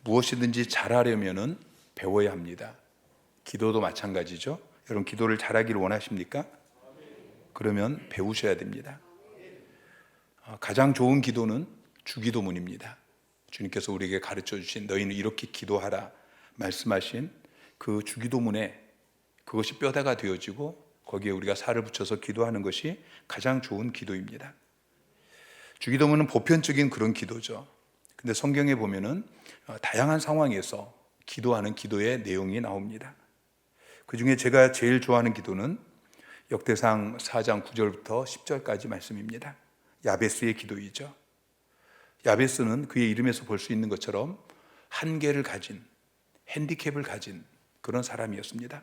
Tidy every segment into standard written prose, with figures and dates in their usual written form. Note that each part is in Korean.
무엇이든지 잘하려면은 배워야 합니다. 기도도 마찬가지죠. 여러분 기도를 잘하기를 원하십니까? 그러면 배우셔야 됩니다. 가장 좋은 기도는 주기도문입니다. 주님께서 우리에게 가르쳐 주신 너희는 이렇게 기도하라 말씀하신 그 주기도문에 그것이 뼈대가 되어지고 거기에 우리가 살을 붙여서 기도하는 것이 가장 좋은 기도입니다. 주기도문은 보편적인 그런 기도죠. 근데 성경에 보면은 다양한 상황에서 기도하는 기도의 내용이 나옵니다. 그 중에 제가 제일 좋아하는 기도는 역대상 4장 9절부터 10절까지 말씀입니다. 야베스의 기도이죠. 야베스는 그의 이름에서 볼 수 있는 것처럼 한계를 가진, 핸디캡을 가진 그런 사람이었습니다.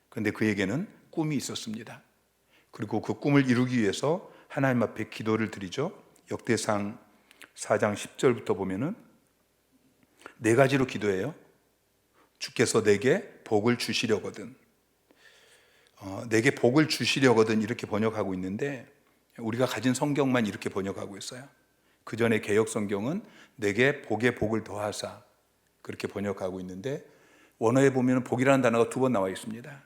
그런데 그에게는 꿈이 있었습니다. 그리고 그 꿈을 이루기 위해서 하나님 앞에 기도를 드리죠. 역대상 4장 10절부터 보면은 4가지로 기도해요. 주께서 내게 복을 주시려거든, 내게 복을 주시려거든 이렇게 번역하고 있는데 우리가 가진 성경만 이렇게 번역하고 있어요. 그 전에 개역 성경은 내게 복에 복을 더하사 그렇게 번역하고 있는데 원어에 보면 복이라는 단어가 2번 나와 있습니다.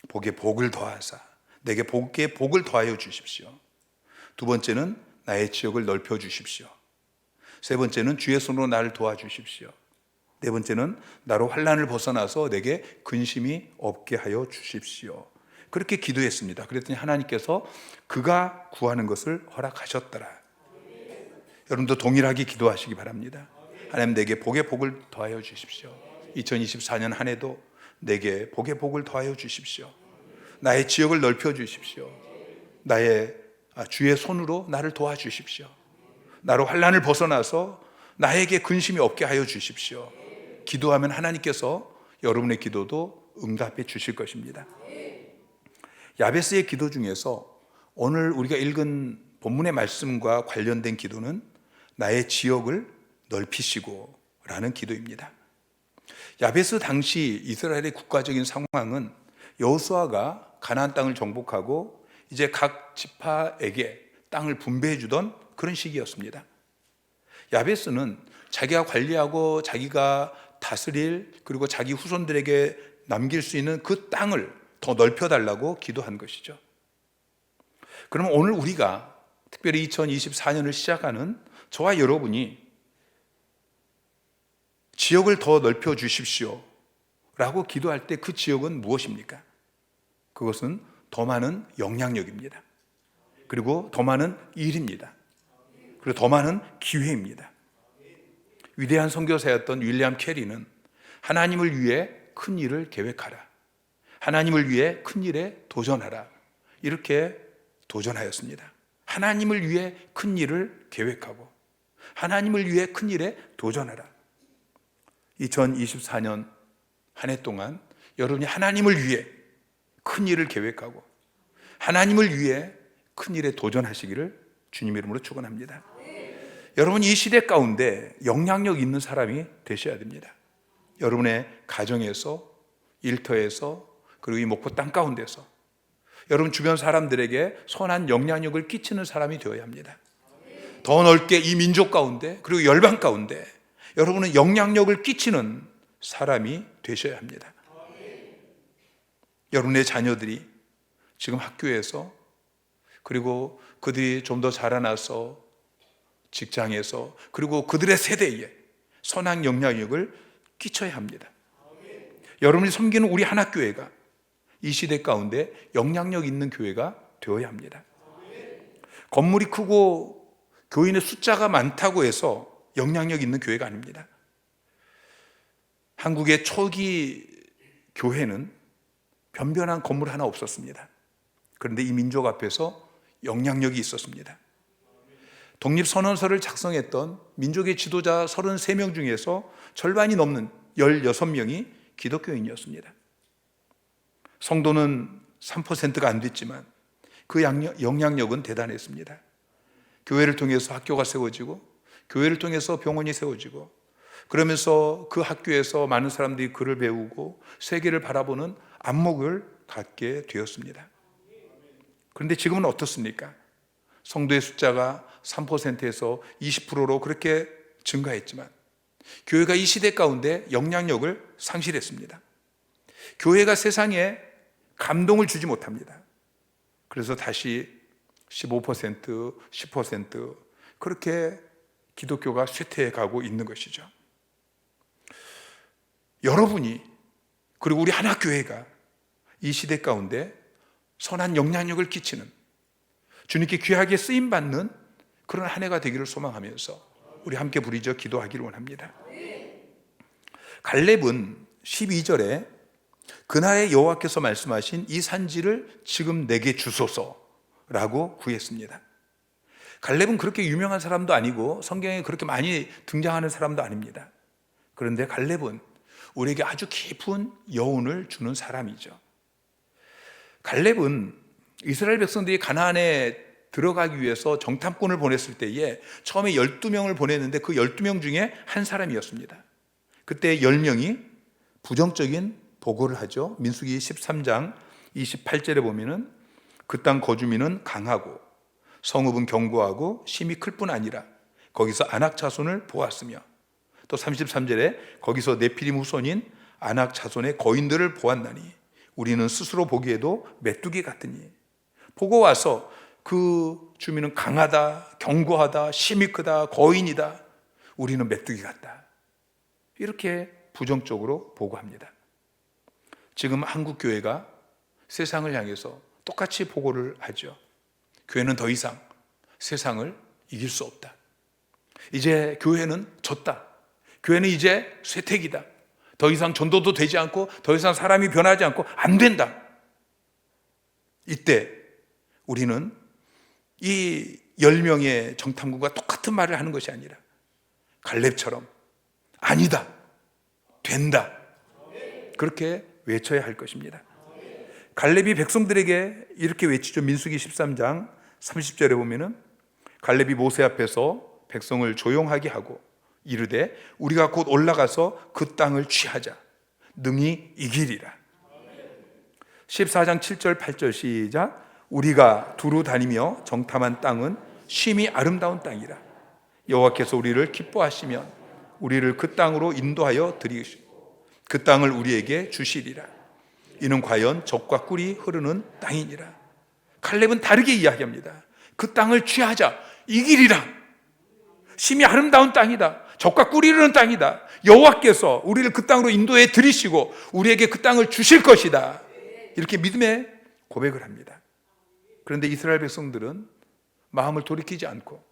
복에 복을 더하사, 내게 복에 복을 더하여 주십시오. 2번째는 나의 지역을 넓혀 주십시오. 3번째는 주의 손으로 나를 도와주십시오. 4번째는 나로 환난을 벗어나서 내게 근심이 없게 하여 주십시오. 그렇게 기도했습니다. 그랬더니 하나님께서 그가 구하는 것을 허락하셨더라. 여러분도 동일하게 기도하시기 바랍니다. 하나님 내게 복에 복을 더하여 주십시오. 2024년 한 해도 내게 복에 복을 더하여 주십시오. 나의 지역을 넓혀 주십시오. 나의 주의 손으로 나를 도와주십시오. 나로 환난을 벗어나서 나에게 근심이 없게 하여 주십시오. 기도하면 하나님께서 여러분의 기도도 응답해 주실 것입니다. 야베스의 기도 중에서 오늘 우리가 읽은 본문의 말씀과 관련된 기도는 나의 지역을 넓히시고 라는 기도입니다. 야베스 당시 이스라엘의 국가적인 상황은 여호수아가 가나안 땅을 정복하고 이제 각 지파에게 땅을 분배해 주던 그런 시기였습니다. 야베스는 자기가 관리하고 자기가 다스릴 그리고 자기 후손들에게 남길 수 있는 그 땅을 더 넓혀달라고 기도한 것이죠. 그러면 오늘 우리가 특별히 2024년을 시작하는 저와 여러분이 지역을 더 넓혀 주십시오 라고 기도할 때 그 지역은 무엇입니까? 그것은 더 많은 영향력입니다. 그리고 더 많은 일입니다. 그리고 더 많은 기회입니다. 위대한 선교사였던 윌리엄 캐리는 하나님을 위해 큰 일을 계획하라, 하나님을 위해 큰 일에 도전하라 이렇게 도전하였습니다. 하나님을 위해 큰 일을 계획하고 하나님을 위해 큰 일에 도전하라. 2024년 한 해 동안 여러분이 하나님을 위해 큰 일을 계획하고 하나님을 위해 큰 일에 도전하시기를 주님의 이름으로 축원합니다. 여러분 이 시대 가운데 영향력 있는 사람이 되셔야 됩니다. 여러분의 가정에서, 일터에서, 그리고 이 목포 땅 가운데서 여러분 주변 사람들에게 선한 영향력을 끼치는 사람이 되어야 합니다. 더 넓게 이 민족 가운데 그리고 열방 가운데 여러분은 영향력을 끼치는 사람이 되셔야 합니다. 여러분의 자녀들이 지금 학교에서 그리고 그들이 좀 더 자라나서 직장에서 그리고 그들의 세대에 선한 영향력을 끼쳐야 합니다. 여러분이 섬기는 우리 하나교회가 이 시대 가운데 영향력 있는 교회가 되어야 합니다. 건물이 크고 교인의 숫자가 많다고 해서 영향력 있는 교회가 아닙니다. 한국의 초기 교회는 변변한 건물 하나 없었습니다. 그런데 이 민족 앞에서 영향력이 있었습니다. 독립선언서를 작성했던 민족의 지도자 33명 중에서 절반이 넘는 16명이 기독교인이었습니다. 성도는 3%가 안 됐지만 그 영향력은 대단했습니다. 교회를 통해서 학교가 세워지고 교회를 통해서 병원이 세워지고 그러면서 그 학교에서 많은 사람들이 글을 배우고 세계를 바라보는 안목을 갖게 되었습니다. 그런데 지금은 어떻습니까? 성도의 숫자가 3%에서 20%로 그렇게 증가했지만 교회가 이 시대 가운데 영향력을 상실했습니다. 교회가 세상에 감동을 주지 못합니다. 그래서 다시 15%, 10% 그렇게 기독교가 쇠퇴해 가고 있는 것이죠. 여러분이 그리고 우리 하나교회가 이 시대 가운데 선한 영향력을 끼치는, 주님께 귀하게 쓰임받는 그런 한 해가 되기를 소망하면서 우리 함께 부르짖어 기도하기를 원합니다. 갈렙은 12절에 그날의 여호와께서 말씀하신 이 산지를 지금 내게 주소서라고 구했습니다. 갈렙은 그렇게 유명한 사람도 아니고 성경에 그렇게 많이 등장하는 사람도 아닙니다. 그런데 갈렙은 우리에게 아주 깊은 여운을 주는 사람이죠. 갈렙은 이스라엘 백성들이 가나안에 들어가기 위해서 정탐꾼을 보냈을 때에 처음에 12명을 보냈는데 그 12명 중에 한 사람이었습니다. 그때 10명이 부정적인 보고를 하죠. 민수기 13장 28절에 보면은 그 땅 거주민은 강하고 성읍은 견고하고 심이 클 뿐 아니라 거기서 아낙 자손을 보았으며, 또 33절에 거기서 네피림 후손인 아낙 자손의 거인들을 보았나니 우리는 스스로 보기에도 메뚜기 같으니, 보고 와서 그 주민은 강하다, 견고하다, 심이 크다, 거인이다, 우리는 메뚜기 같다, 이렇게 부정적으로 보고합니다. 지금 한국 교회가 세상을 향해서 똑같이 보고를 하죠. 교회는 더 이상 세상을 이길 수 없다. 이제 교회는 졌다. 교회는 이제 쇠퇴기다. 더 이상 전도도 되지 않고 더 이상 사람이 변하지 않고 안 된다. 이때 우리는 이 10명의 정탐꾼과 똑같은 말을 하는 것이 아니라 갈렙처럼 아니다, 된다, 그렇게 외쳐야 할 것입니다. 갈렙이 백성들에게 이렇게 외치죠. 민수기 13장 30절에 보면은 갈렙이 모세 앞에서 백성을 조용하게 하고 이르되 우리가 곧 올라가서 그 땅을 취하자, 능히 이기리라. 14장 7절 8절 시작. 우리가 두루 다니며 정탐한 땅은 심히 아름다운 땅이라. 여호와께서 우리를 기뻐하시면 우리를 그 땅으로 인도하여 드리시고 그 땅을 우리에게 주시리라. 이는 과연 젖과 꿀이 흐르는 땅이니라. 갈렙은 다르게 이야기합니다. 그 땅을 취하자, 이기리라. 심히 아름다운 땅이다. 젖과 꿀이 흐르는 땅이다. 여호와께서 우리를 그 땅으로 인도해 드리시고 우리에게 그 땅을 주실 것이다. 이렇게 믿음의 고백을 합니다. 그런데 이스라엘 백성들은 마음을 돌이키지 않고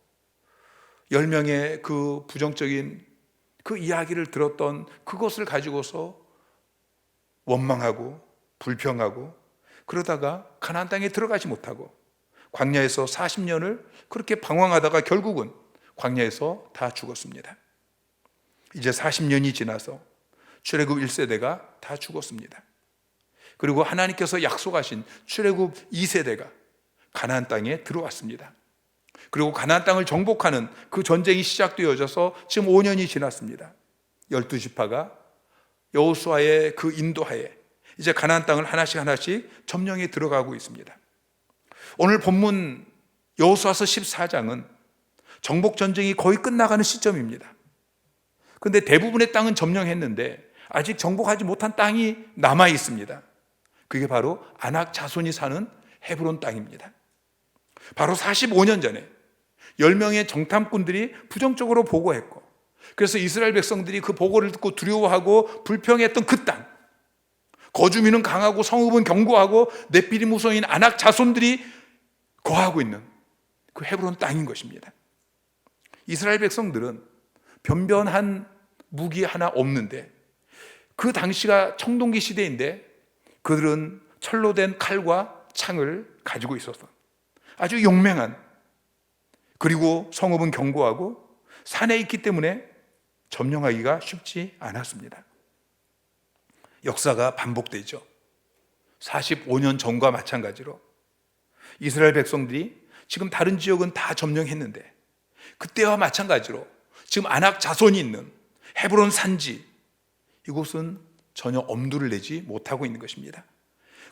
10명의 그 부정적인 그 이야기를 들었던 그것을 가지고서 원망하고 불평하고 그러다가 가나안 땅에 들어가지 못하고 광야에서 40년을 그렇게 방황하다가 결국은 광야에서 다 죽었습니다. 이제 40년이 지나서 출애굽 1세대가 다 죽었습니다. 그리고 하나님께서 약속하신 출애굽 2세대가 가나안 땅에 들어왔습니다. 그리고 가나안 땅을 정복하는 그 전쟁이 시작되어져서 지금 5년이 지났습니다. 12지파가 여호수아의 그 인도하에 이제 가나안 땅을 하나씩 하나씩 점령해 들어가고 있습니다. 오늘 본문 여호수아서 14장은 정복 전쟁이 거의 끝나가는 시점입니다. 그런데 대부분의 땅은 점령했는데 아직 정복하지 못한 땅이 남아 있습니다. 그게 바로 아낙 자손이 사는 헤브론 땅입니다. 바로 45년 전에 10명의 정탐꾼들이 부정적으로 보고했고, 그래서 이스라엘 백성들이 그 보고를 듣고 두려워하고 불평했던 그 땅, 거주민은 강하고 성읍은 견고하고 네피림 후손인 아낙 자손들이 거하고 있는 그 헤브론 땅인 것입니다. 이스라엘 백성들은 변변한 무기 하나 없는데, 그 당시가 청동기 시대인데 그들은 철로 된 칼과 창을 가지고 있었어. 아주 용맹한, 그리고 성읍은 견고하고 산에 있기 때문에 점령하기가 쉽지 않았습니다. 역사가 반복되죠. 45년 전과 마찬가지로 이스라엘 백성들이 지금 다른 지역은 다 점령했는데 그때와 마찬가지로 지금 아낙 자손이 있는 헤브론 산지, 이곳은 전혀 엄두를 내지 못하고 있는 것입니다.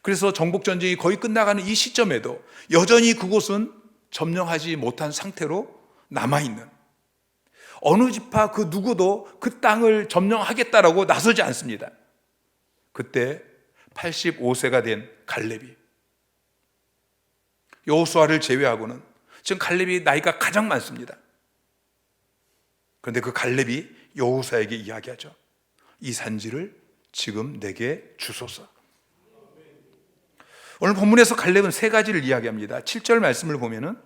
그래서 정복전쟁이 거의 끝나가는 이 시점에도 여전히 그곳은 점령하지 못한 상태로 남아있는, 어느 지파 그 누구도 그 땅을 점령하겠다라고 나서지 않습니다. 그때 85세가 된 갈렙이, 여호수아를 제외하고는 지금 갈렙이 나이가 가장 많습니다. 그런데 그 갈렙이 여호수아에게 이야기하죠. 이 산지를 지금 내게 주소서. 오늘 본문에서 갈렙은 세 가지를 이야기합니다. 7절 말씀을 보면은,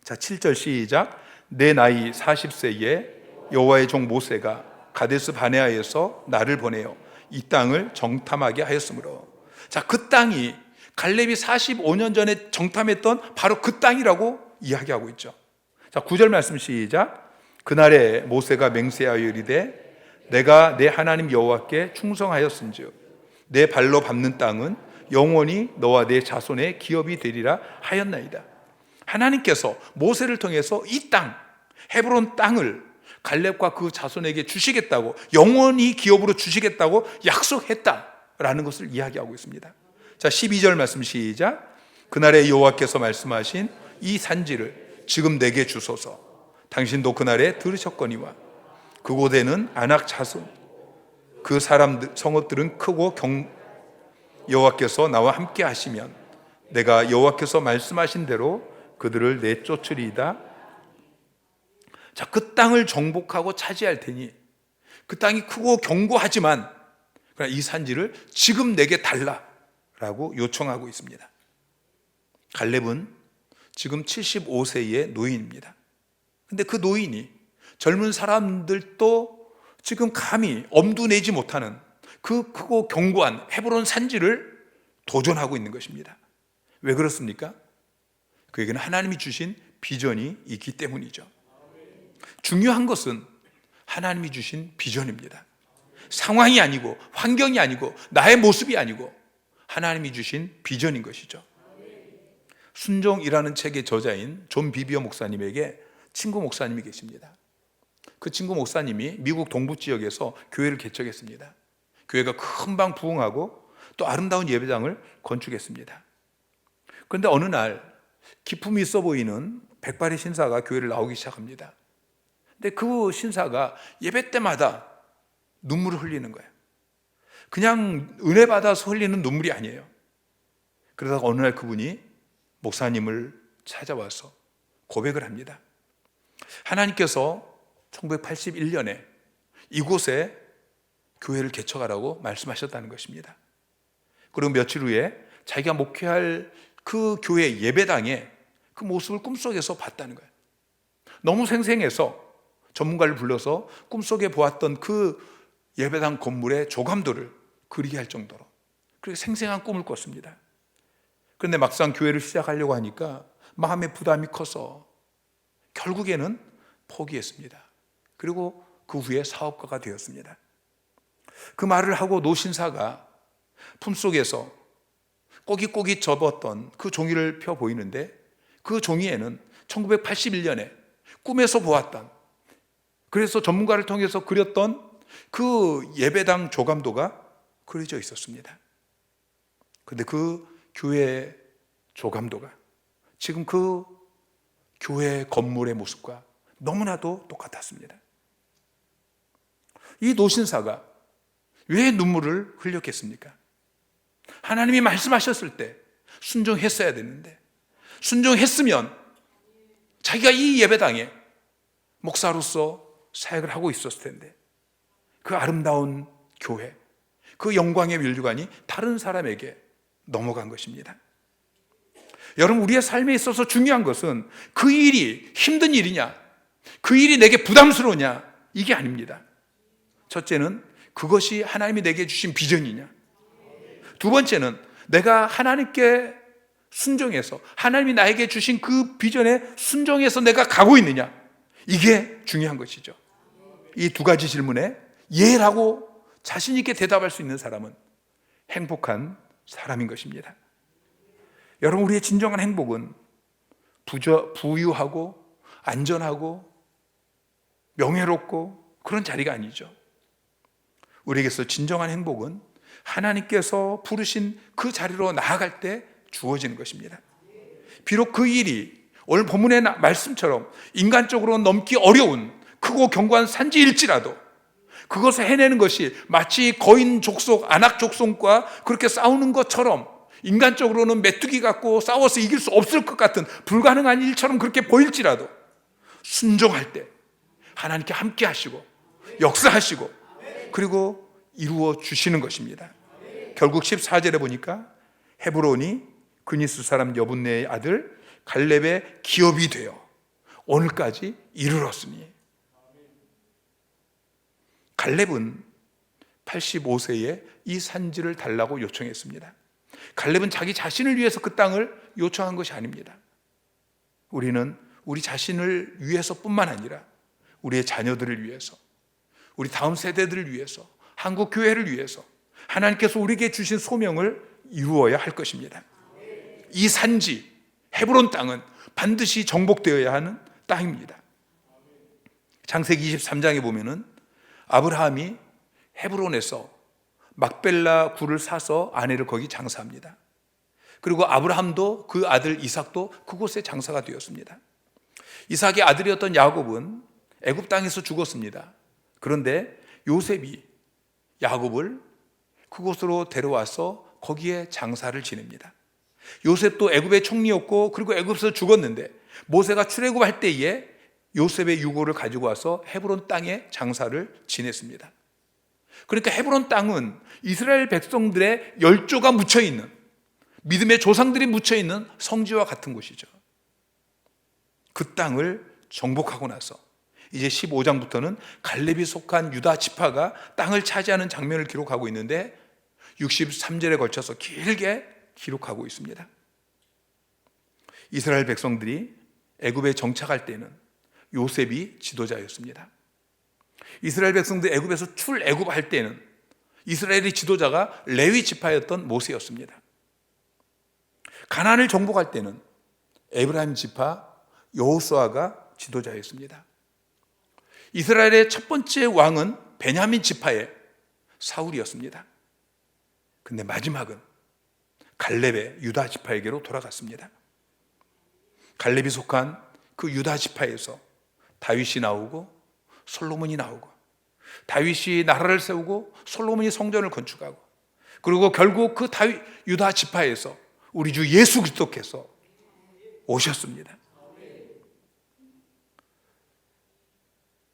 자, 7절 시작. 내 나이 40세에 여호와의 종 모세가 가데스 바네아에서 나를 보내어 이 땅을 정탐하게 하였으므로. 자, 그 땅이 갈렙이 45년 전에 정탐했던 바로 그 땅이라고 이야기하고 있죠. 자, 9절 말씀 시작. 그날에 모세가 맹세하여 이르되 내가 내 하나님 여호와께 충성하였은즉 내 발로 밟는 땅은 영원히 너와 내 자손의 기업이 되리라 하였나이다. 하나님께서 모세를 통해서 이 땅, 헤브론 땅을 갈렙과 그 자손에게 주시겠다고, 영원히 기업으로 주시겠다고 약속했다라는 것을 이야기하고 있습니다. 자, 12절 말씀 시작. 그날에 여호와께서 말씀하신 이 산지를 지금 내게 주소서. 당신도 그날에 들으셨거니와 그곳에는 아낙 자손, 그 사람들 성읍들은 크고 여호와께서 나와 함께 하시면 내가 여호와께서 말씀하신 대로 그들을 내쫓으리이다. 자, 그 땅을 정복하고 차지할 테니 그 땅이 크고 견고하지만 이 산지를 지금 내게 달라라고 요청하고 있습니다. 갈렙은 지금 75세의 노인입니다. 근데 그 노인이 젊은 사람들도 지금 감히 엄두 내지 못하는 그 크고 견고한 헤브론 산지를 도전하고 있는 것입니다. 왜 그렇습니까? 그에게는 하나님이 주신 비전이 있기 때문이죠. 중요한 것은 하나님이 주신 비전입니다. 상황이 아니고 환경이 아니고 나의 모습이 아니고 하나님이 주신 비전인 것이죠. 순종이라는 책의 저자인 존 비비어 목사님에게 친구 목사님이 계십니다. 그 친구 목사님이 미국 동부 지역에서 교회를 개척했습니다. 교회가 금방 부흥하고 또 아름다운 예배당을 건축했습니다. 그런데 어느 날 기품이 있어 보이는 백발의 신사가 교회를 나오기 시작합니다. 근데 그 신사가 예배 때마다 눈물을 흘리는 거예요. 그냥 은혜 받아서 흘리는 눈물이 아니에요. 그러다가 어느 날 그분이 목사님을 찾아와서 고백을 합니다. 하나님께서 1981년에 이곳에 교회를 개척하라고 말씀하셨다는 것입니다. 그리고 며칠 후에 자기가 목회할 그 교회 예배당에 그 모습을 꿈속에서 봤다는 거예요. 너무 생생해서 전문가를 불러서 꿈속에 보았던 그 예배당 건물의 조감도를 그리게 할 정도로 그렇게 생생한 꿈을 꿨습니다. 그런데 막상 교회를 시작하려고 하니까 마음의 부담이 커서 결국에는 포기했습니다. 그리고 그 후에 사업가가 되었습니다. 그 말을 하고 노신사가 품속에서 꼬깃꼬깃 접었던 그 종이를 펴 보이는데 그 종이에는 1981년에 꿈에서 보았던, 그래서 전문가를 통해서 그렸던 그 예배당 조감도가 그려져 있었습니다. 그런데 그 교회 조감도가 지금 그 교회 건물의 모습과 너무나도 똑같았습니다. 이 노신사가 왜 눈물을 흘렸겠습니까? 하나님이 말씀하셨을 때 순종했어야 되는데, 순종했으면 자기가 이 예배당에 목사로서 사역을 하고 있었을 텐데 그 아름다운 교회, 그 영광의 면류관이 다른 사람에게 넘어간 것입니다. 여러분, 우리의 삶에 있어서 중요한 것은 그 일이 힘든 일이냐, 그 일이 내게 부담스러우냐, 이게 아닙니다. 첫째는 그것이 하나님이 내게 주신 비전이냐, 두 번째는 내가 하나님께 순종해서 하나님이 나에게 주신 그 비전에 순종해서 내가 가고 있느냐, 이게 중요한 것이죠. 이 두 가지 질문에 예라고 자신 있게 대답할 수 있는 사람은 행복한 사람인 것입니다. 여러분, 우리의 진정한 행복은 부유하고 안전하고 명예롭고 그런 자리가 아니죠. 우리에게서 진정한 행복은 하나님께서 부르신 그 자리로 나아갈 때 주어지는 것입니다. 비록 그 일이 오늘 본문의 말씀처럼 인간적으로 넘기 어려운 크고 견고한 산지일지라도 그것을 해내는 것이 마치 거인 족속, 안악 족속과 그렇게 싸우는 것처럼 인간적으로는 메뚜기 같고 싸워서 이길 수 없을 것 같은 불가능한 일처럼 그렇게 보일지라도 순종할 때 하나님께 함께 하시고 역사하시고 그리고 이루어 주시는 것입니다. 결국 14절에 보니까 헤브론이 그니스 사람 여분네의 아들 갈렙의 기업이 되어 오늘까지 이르렀으니, 갈렙은 85세에 이 산지를 달라고 요청했습니다. 갈렙은 자기 자신을 위해서 그 땅을 요청한 것이 아닙니다. 우리는 우리 자신을 위해서뿐만 아니라 우리의 자녀들을 위해서, 우리 다음 세대들을 위해서, 한국 교회를 위해서 하나님께서 우리에게 주신 소명을 이루어야 할 것입니다. 이 산지 헤브론 땅은 반드시 정복되어야 하는 땅입니다. 창세기 23장에 보면은 아브라함이 헤브론에서 막벨라 굴을 사서 아내를 거기 장사합니다. 그리고 아브라함도 그 아들 이삭도 그곳에 장사가 되었습니다. 이삭의 아들이었던 야곱은 애굽 땅에서 죽었습니다. 그런데 요셉이 야곱을 그곳으로 데려와서 거기에 장사를 지냅니다. 요셉도 애굽의 총리였고 그리고 애굽에서 죽었는데 모세가 출애굽할 때에 요셉의 유고를 가지고 와서 헤브론 땅에 장사를 지냈습니다. 그러니까 헤브론 땅은 이스라엘 백성들의 열조가 묻혀있는, 믿음의 조상들이 묻혀있는 성지와 같은 곳이죠. 그 땅을 정복하고 나서 이제 15장부터는 갈렙이 속한 유다 지파가 땅을 차지하는 장면을 기록하고 있는데 63절에 걸쳐서 길게 기록하고 있습니다. 이스라엘 백성들이 애굽에 정착할 때는 요셉이 지도자였습니다. 이스라엘 백성들이 애굽에서 출애굽할 때는 이스라엘의 지도자가 레위 지파였던 모세였습니다. 가나안을 정복할 때는 에브라임 지파 여호수아가 지도자였습니다. 이스라엘의 첫 번째 왕은 베냐민 지파의 사울이었습니다. 근데 마지막은 갈렙의 유다 지파에게로 돌아갔습니다. 갈렙이 속한 그 유다 지파에서 다윗이 나오고 솔로몬이 나오고, 다윗이 나라를 세우고 솔로몬이 성전을 건축하고, 그리고 결국 그 유다 지파에서 우리 주 예수 그리스도께서 오셨습니다.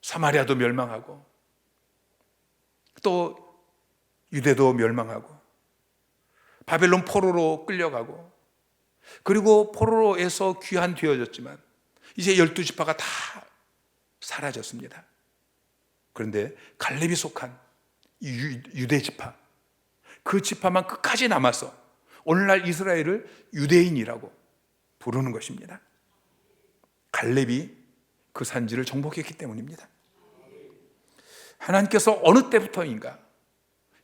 사마리아도 멸망하고 또 유대도 멸망하고 바벨론 포로로 끌려가고, 그리고 포로로에서 귀환되어졌지만 이제 12지파가 다 사라졌습니다. 그런데 갈렙이 속한 유대 지파, 그 지파만 끝까지 남아서 오늘날 이스라엘을 유대인이라고 부르는 것입니다. 갈렙이 그 산지를 정복했기 때문입니다. 하나님께서 어느 때부터인가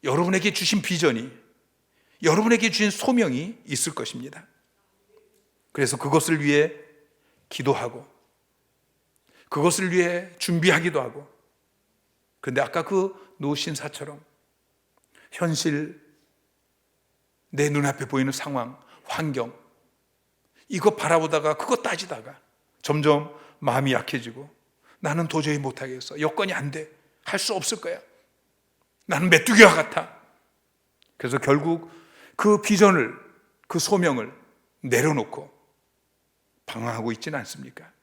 여러분에게 주신 비전이, 여러분에게 주신 소명이 있을 것입니다. 그래서 그것을 위해 기도하고 그것을 위해 준비하기도 하고, 그런데 아까 그 노신사처럼 현실, 내 눈앞에 보이는 상황, 환경, 이거 바라보다가 그거 따지다가 점점 마음이 약해지고 나는 도저히 못하겠어, 여건이 안 돼, 할 수 없을 거야, 나는 메뚜기와 같아. 그래서 결국 그 비전을, 그 소명을 내려놓고 방황하고 있지는 않습니까?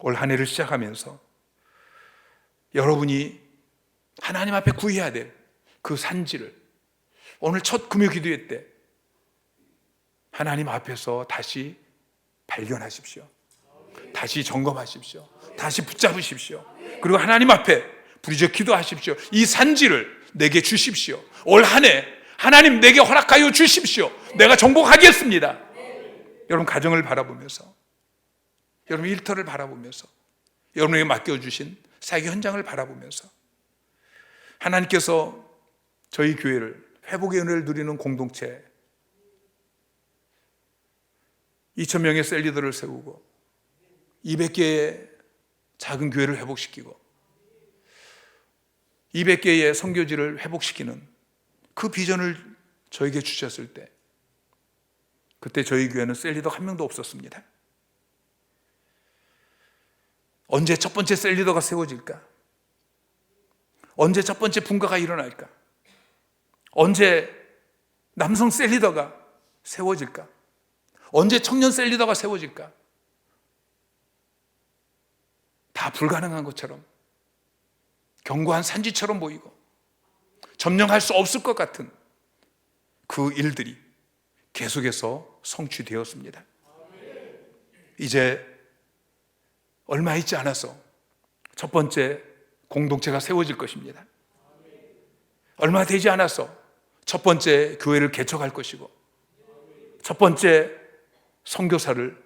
올 한 해를 시작하면서 여러분이 하나님 앞에 구해야 될 그 산지를 오늘 첫 금요 기도회 때 하나님 앞에서 다시 발견하십시오. 다시 점검하십시오. 다시 붙잡으십시오. 그리고 하나님 앞에 부르짖어 기도하십시오. 이 산지를 내게 주십시오. 올 한 해 하나님 내게 허락하여 주십시오. 내가 정복하겠습니다. 여러분 가정을 바라보면서, 여러분 일터를 바라보면서, 여러분에게 맡겨주신 사역 현장을 바라보면서 하나님께서 저희 교회를 회복의 은혜를 누리는 공동체 2,000명의 셀리더를 세우고 200개의 작은 교회를 회복시키고 200개의 선교지를 회복시키는 그 비전을 저에게 주셨을 때, 그때 저희 교회는 셀리더 한 명도 없었습니다. 언제 첫 번째 셀리더가 세워질까? 언제 첫 번째 분가가 일어날까? 언제 남성 셀리더가 세워질까? 언제 청년 셀리더가 세워질까? 다 불가능한 것처럼, 견고한 산지처럼 보이고 점령할 수 없을 것 같은 그 일들이 계속해서 성취되었습니다. 이제 얼마 있지 않아서 첫 번째 공동체가 세워질 것입니다. 얼마 되지 않아서 첫 번째 교회를 개척할 것이고 첫 번째 선교사를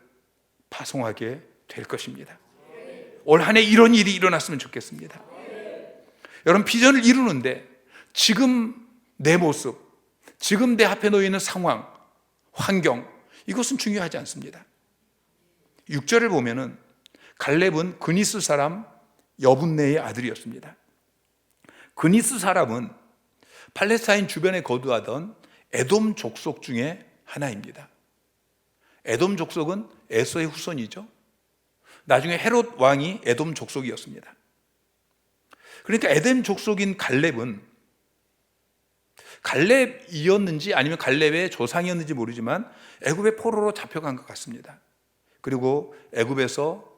파송하게 될 것입니다. 올 한 해 이런 일이 일어났으면 좋겠습니다. 여러분, 비전을 이루는데 지금 내 모습, 지금 내 앞에 놓여 있는 상황, 환경, 이것은 중요하지 않습니다. 6절을 보면은 갈렙은 그니스 사람 여분네의 아들이었습니다. 그니스 사람은 팔레스타인 주변에 거주하던 에돔 족속 중에 하나입니다. 에돔 족속은 에서의 후손이죠. 나중에 헤롯 왕이 에돔 족속이었습니다. 그러니까 에돔 족속인 갈렙은 갈렙이었는지 아니면 갈렙의 조상이었는지 모르지만 애굽의 포로로 잡혀간 것 같습니다. 그리고 애굽에서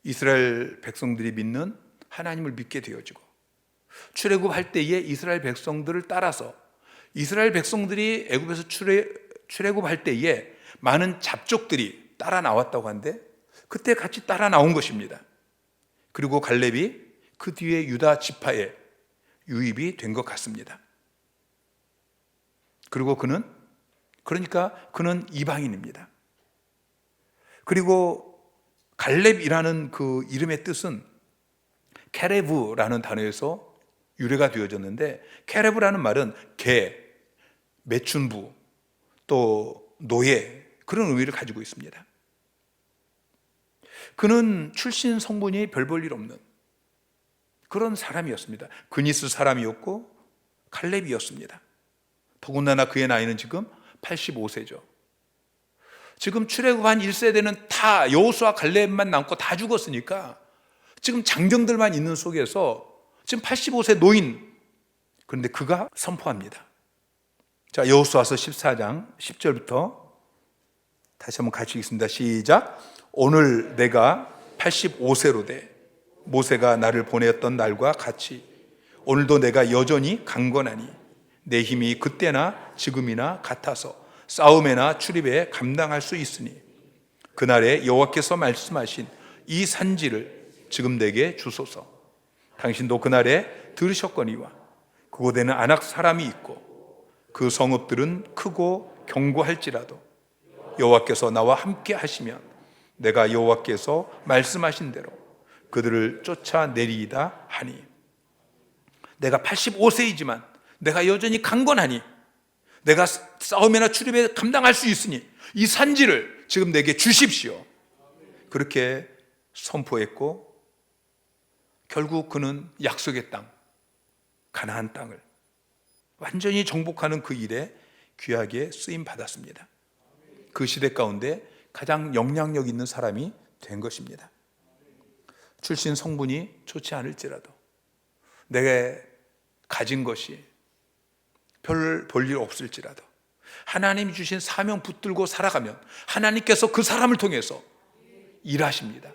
이스라엘 백성들이 믿는 하나님을 믿게 되어지고 출애굽할 때에 이스라엘 백성들을 따라서 이스라엘 백성들이 애굽에서 출애굽할 때에 많은 잡족들이 따라 나왔다고 하는데 그때 같이 따라 나온 것입니다. 그리고 갈렙이 그 뒤에 유다 지파에 유입이 된 것 같습니다. 그리고 그는 이방인입니다. 그리고 갈렙이라는 그 이름의 뜻은 케레브라는 단어에서 유래가 되어졌는데, 케레브라는 말은 개, 매춘부, 또 노예, 그런 의미를 가지고 있습니다. 그는 출신 성분이 별 볼 일 없는 그런 사람이었습니다. 그니스 사람이었고 갈렙이었습니다. 더군다나 그의 나이는 지금 85세죠. 지금 출애굽한 1세대는 다 여호수아 갈렙만 남고 다 죽었으니까 지금 장정들만 있는 속에서 지금 85세 노인, 그런데 그가 선포합니다. 자, 여호수아서 14장 10절부터 다시 한번 같이 읽습니다. 시작. 오늘 내가 85세로 돼 모세가 나를 보냈던 날과 같이 오늘도 내가 여전히 강건하니 내 힘이 그때나 지금이나 같아서 싸움에나 출입에 감당할 수 있으니 그날에 여호와께서 말씀하신 이 산지를 지금 내게 주소서. 당신도 그날에 들으셨거니와 그곳에는 아낙 사람이 있고 그 성읍들은 크고 견고할지라도 여호와께서 나와 함께 하시면 내가 여호와께서 말씀하신 대로 그들을 쫓아내리이다 하니 내가 85세이지만 내가 여전히 강건하니 내가 싸움이나 출입에 감당할 수 있으니 이 산지를 지금 내게 주십시오. 그렇게 선포했고 결국 그는 약속의 땅, 가나안 땅을 완전히 정복하는 그 일에 귀하게 쓰임 받았습니다. 그 시대 가운데 가장 영향력 있는 사람이 된 것입니다. 출신 성분이 좋지 않을지라도 내게 가진 것이 별 볼 일 없을지라도 하나님이 주신 사명 붙들고 살아가면 하나님께서 그 사람을 통해서 일하십니다.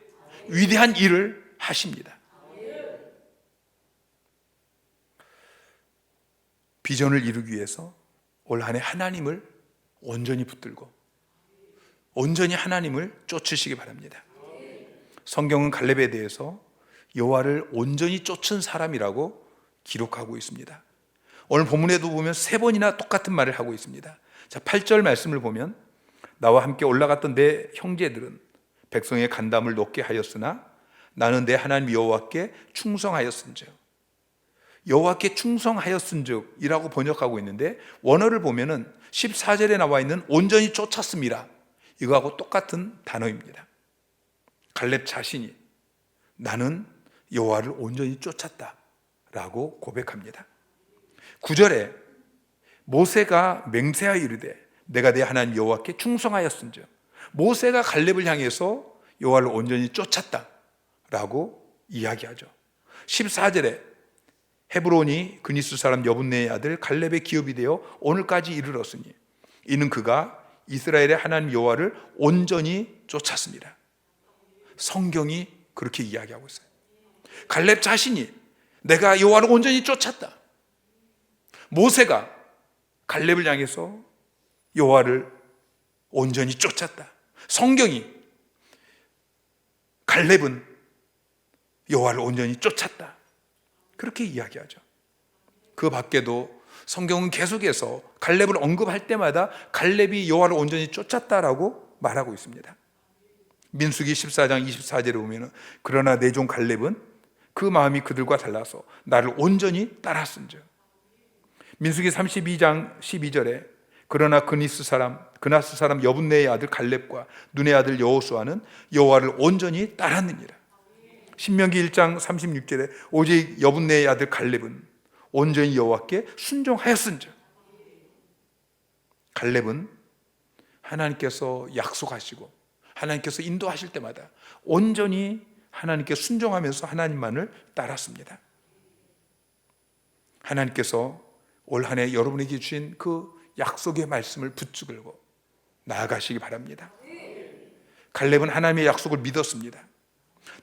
위대한 일을 하십니다. 비전을 이루기 위해서 올 한 해 하나님을 온전히 붙들고 온전히 하나님을 쫓으시기 바랍니다. 성경은 갈렙에 대해서 여호와를 온전히 쫓은 사람이라고 기록하고 있습니다. 오늘 본문에도 보면 3번이나 똑같은 말을 하고 있습니다. 자, 8절 말씀을 보면 나와 함께 올라갔던 내 형제들은 백성의 간담을 높게 하였으나 나는 내 하나님 여호와께 충성하였은즉, 여호와께 충성하였은즉 이라고 번역하고 있는데 원어를 보면은 14절에 나와 있는 온전히 쫓았습니다, 이거하고 똑같은 단어입니다. 갈렙 자신이 나는 여호와를 온전히 쫓았다 라고 고백합니다. 9절에 모세가 맹세하여 이르되 내가 내 하나님 여호와께 충성하였은즉, 모세가 갈렙을 향해서 여호와를 온전히 쫓았다 라고 이야기하죠. 14절에 헤브론이 그니스 사람 여분네의 아들 갈렙의 기업이 되어 오늘까지 이르렀으니 이는 그가 이스라엘의 하나님 여호와를 온전히 쫓았습니다. 성경이 그렇게 이야기하고 있어요. 갈렙 자신이 내가 여호와를 온전히 쫓았다. 모세가 갈렙을 향해서 여호와를 온전히 쫓았다. 성경이 갈렙은 여호와를 온전히 쫓았다. 그렇게 이야기하죠. 그 밖에도 성경은 계속해서 갈렙을 언급할 때마다 갈렙이 여호와를 온전히 쫓았다라고 말하고 있습니다. 민수기 14장 24절에 보면 그러나 내 종 갈렙은 그 마음이 그들과 달라서 나를 온전히 따랐은즉. 민수기 32장 12절에 그러나 그나스 사람 여분네의 아들 갈렙과 눈의 아들 여호수아는 여호와를 온전히 따랐느니라. 신명기 1장 36절에 오직 여분네의 아들 갈렙은 온전히 여호와께 순종하였은즉. 갈렙은 하나님께서 약속하시고 하나님께서 인도하실 때마다 온전히 하나님께 순종하면서 하나님만을 따랐습니다. 하나님께서 올 한 해 여러분에게 주신 그 약속의 말씀을 붙들고 나아가시기 바랍니다. 갈렙은 하나님의 약속을 믿었습니다.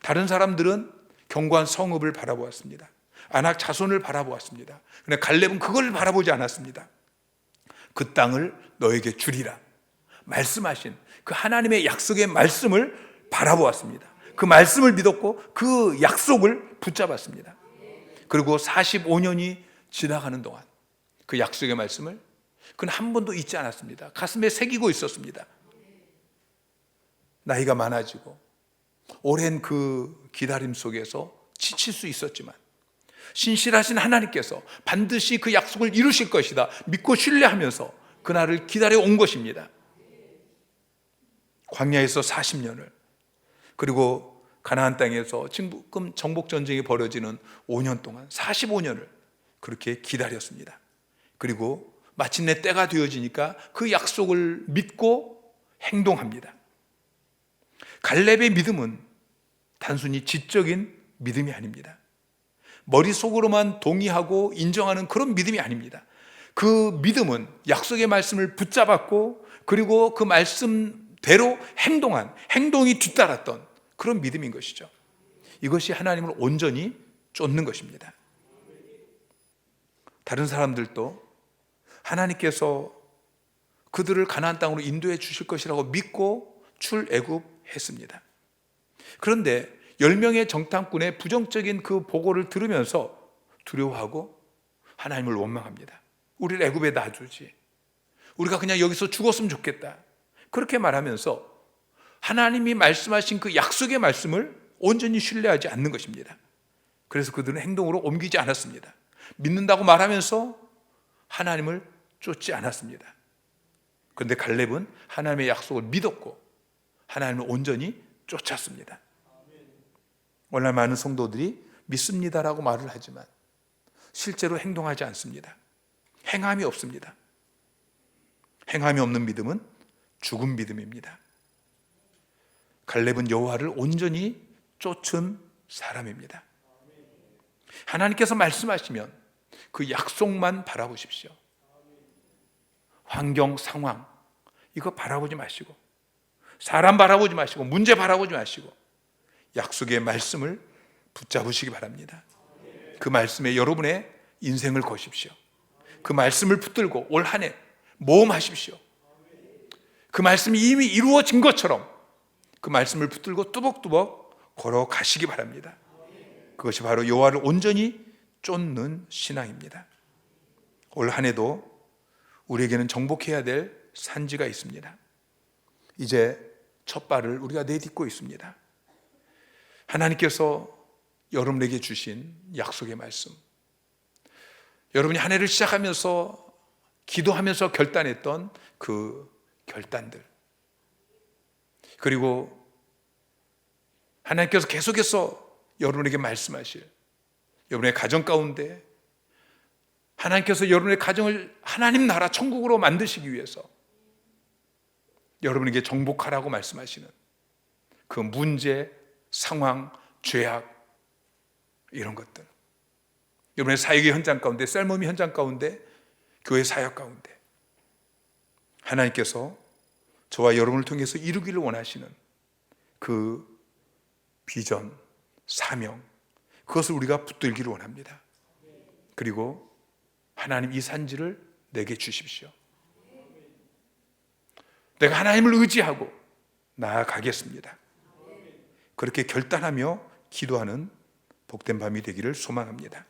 다른 사람들은 견고한 성읍을 바라보았습니다. 아낙 자손을 바라보았습니다. 그런데 갈렙은 그걸 바라보지 않았습니다. 그 땅을 너에게 주리라 말씀하신 그 하나님의 약속의 말씀을 바라보았습니다. 그 말씀을 믿었고 그 약속을 붙잡았습니다. 그리고 45년이 지나가는 동안 그 약속의 말씀을 그는 한 번도 잊지 않았습니다. 가슴에 새기고 있었습니다. 나이가 많아지고 오랜 그 기다림 속에서 지칠 수 있었지만 신실하신 하나님께서 반드시 그 약속을 이루실 것이다 믿고 신뢰하면서 그날을 기다려 온 것입니다. 광야에서 40년을, 그리고 가나안 땅에서 지금 정복 전쟁이 벌어지는 5년 동안 45년을 그렇게 기다렸습니다. 그리고 마침내 때가 되어지니까 그 약속을 믿고 행동합니다. 갈렙의 믿음은 단순히 지적인 믿음이 아닙니다. 머릿속으로만 동의하고 인정하는 그런 믿음이 아닙니다. 그 믿음은 약속의 말씀을 붙잡았고 그리고 그 말씀대로 행동이 뒤따랐던 그런 믿음인 것이죠. 이것이 하나님을 온전히 쫓는 것입니다. 다른 사람들도 하나님께서 그들을 가나안 땅으로 인도해 주실 것이라고 믿고 출애굽했습니다. 그런데 10명의 정탐꾼의 부정적인 그 보고를 들으면서 두려워하고 하나님을 원망합니다. 우리를 애굽에 놔두지, 우리가 그냥 여기서 죽었으면 좋겠다, 그렇게 말하면서 하나님이 말씀하신 그 약속의 말씀을 온전히 신뢰하지 않는 것입니다. 그래서 그들은 행동으로 옮기지 않았습니다. 믿는다고 말하면서 하나님을 쫓지 않았습니다. 그런데 갈렙은 하나님의 약속을 믿었고 하나님을 온전히 쫓았습니다. 오늘 많은 성도들이 믿습니다라고 말을 하지만 실제로 행동하지 않습니다. 행함이 없습니다. 행함이 없는 믿음은 죽은 믿음입니다. 갈렙은 여호와를 온전히 쫓은 사람입니다. 하나님께서 말씀하시면 그 약속만 바라보십시오. 환경, 상황 이거 바라보지 마시고, 사람 바라보지 마시고, 문제 바라보지 마시고 약속의 말씀을 붙잡으시기 바랍니다. 그 말씀에 여러분의 인생을 거십시오. 그 말씀을 붙들고 올 한 해 모험하십시오. 그 말씀이 이미 이루어진 것처럼 그 말씀을 붙들고 뚜벅뚜벅 걸어가시기 바랍니다. 그것이 바로 여호와를 온전히 쫓는 신앙입니다. 올 한 해도 우리에게는 정복해야 될 산지가 있습니다. 이제 첫 발을 우리가 내딛고 있습니다. 하나님께서 여러분에게 주신 약속의 말씀, 여러분이 한 해를 시작하면서 기도하면서 결단했던 그 결단들, 그리고 하나님께서 계속해서 여러분에게 말씀하실 여러분의 가정 가운데 하나님께서 여러분의 가정을 하나님 나라 천국으로 만드시기 위해서 여러분에게 정복하라고 말씀하시는 그 문제, 상황, 죄악, 이런 것들. 여러분의 사역의 현장 가운데, 쌀몸이 현장 가운데, 교회 사역 가운데 하나님께서 저와 여러분을 통해서 이루기를 원하시는 그 비전, 사명, 그것을 우리가 붙들기를 원합니다. 그리고 하나님, 이 산지를 내게 주십시오. 내가 하나님을 의지하고 나아가겠습니다. 그렇게 결단하며 기도하는 복된 밤이 되기를 소망합니다.